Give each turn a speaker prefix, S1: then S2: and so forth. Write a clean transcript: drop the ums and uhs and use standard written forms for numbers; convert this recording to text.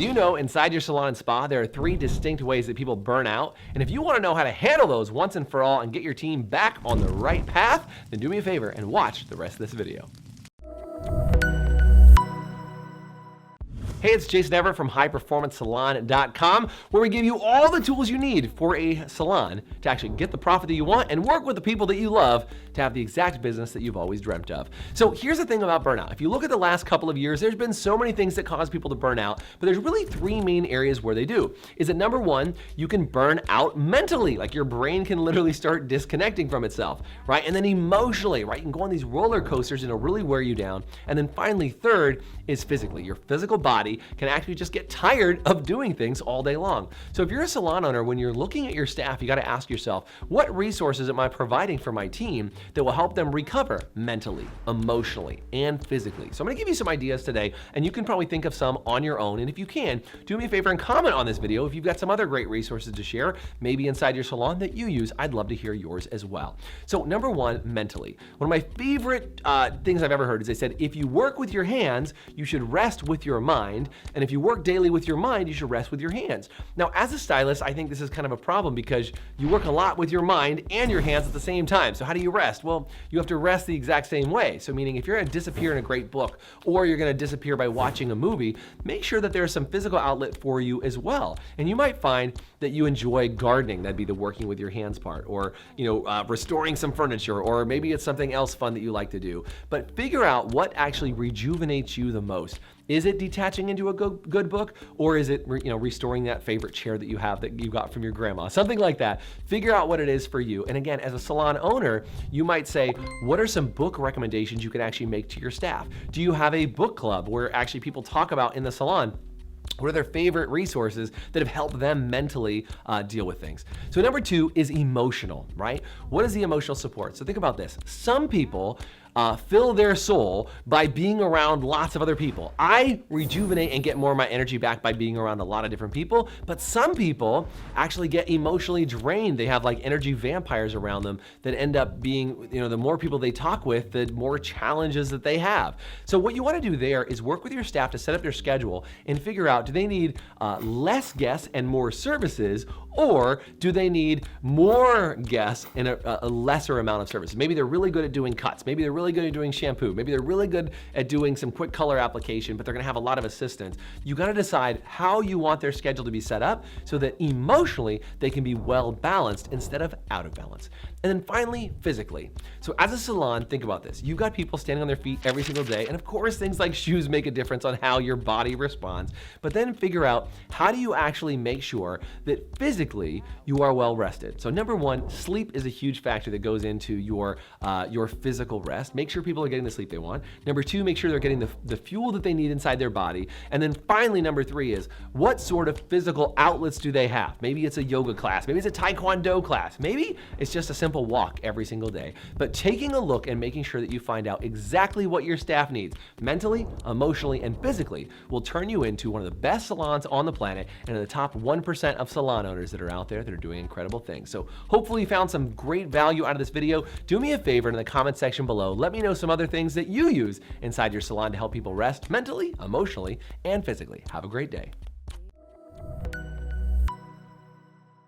S1: Do you know inside your salon and spa, there are 3 distinct ways that people burn out? And if you want to know how to handle those once and for all and get your team back on the right path, then do me a favor and watch the rest of this video. Hey, it's Jason Everett from High-Performance Salon.com, where we give you all the tools you need for a salon to actually get the profit that you want and work with the people that you love to have the exact business that you've always dreamt of. So here's the thing about burnout. If you look at the last couple of years, there's been so many things that cause people to burn out, but there's really 3 main areas where they do. Is that number 1, you can burn out mentally, like your brain can literally start disconnecting from itself, right? And then emotionally, right? You can go on these roller coasters and it'll really wear you down. And then finally, third is physically. Your physical body can actually just get tired of doing things all day long. So if you're a salon owner, when you're looking at your staff, you got to ask yourself, what resources am I providing for my team that will help them recover mentally, emotionally, and physically? So I'm going to give you some ideas today, and you can probably think of some on your own. And if you can, do me a favor and comment on this video if you've got some other great resources to share, maybe inside your salon that you use. I'd love to hear yours as well. So number 1, mentally. One of my favorite things I've ever heard is they said, if you work with your hands, you should rest with your mind. And if you work daily with your mind, you should rest with your hands. Now, as a stylist, I think this is kind of a problem because you work a lot with your mind and your hands at the same time. So how do you rest? Well, you have to rest the exact same way. So meaning if you're going to disappear in a great book or you're going to disappear by watching a movie, make sure that there's some physical outlet for you as well. And you might find that you enjoy gardening. That'd be the working with your hands part, or restoring some furniture, or maybe it's something else fun that you like to do. But figure out what actually rejuvenates you the most. Is it detaching into a good book, or is it restoring that favorite chair that you have that you got from your grandma? Something like that. Figure out what it is for you. And again, as a salon owner, you might say, what are some book recommendations you can actually make to your staff? Do you have a book club where actually people talk about in the salon what are their favorite resources that have helped them mentally deal with things? So number 2 is emotional, right? What is the emotional support? So think about this. Some people fill their soul by being around lots of other people. I rejuvenate and get more of my energy back by being around a lot of different people, but some people actually get emotionally drained. They have like energy vampires around them that end up being, the more people they talk with, the more challenges that they have. So what you want to do there is work with your staff to set up their schedule and figure out, do they need less guests and more services, or do they need more guests and a lesser amount of services? Maybe they're really good at doing cuts. Maybe they're really good at doing shampoo. Maybe they're really good at doing some quick color application, but they're gonna have a lot of assistants. You gotta decide how you want their schedule to be set up so that emotionally they can be well balanced instead of out of balance. And then finally, physically. So as a salon, think about this. You've got people standing on their feet every single day, and of course things like shoes make a difference on how your body responds, but then figure out, how do you actually make sure that physically you are well rested? So number 1, sleep is a huge factor that goes into your physical rest. Make sure people are getting the sleep they want. Number 2, make sure they're getting the fuel that they need inside their body. And then finally, number 3 is, what sort of physical outlets do they have? Maybe it's a yoga class, maybe it's a taekwondo class, maybe it's just a simple walk every single day. But taking a look and making sure that you find out exactly what your staff needs, mentally, emotionally, and physically, will turn you into one of the best salons on the planet and in the top 1% of salon owners that are out there that are doing incredible things. So hopefully you found some great value out of this video. Do me a favor in the comment section below. Let me know some other things that you use inside your salon to help people rest mentally, emotionally, and physically. Have a great day.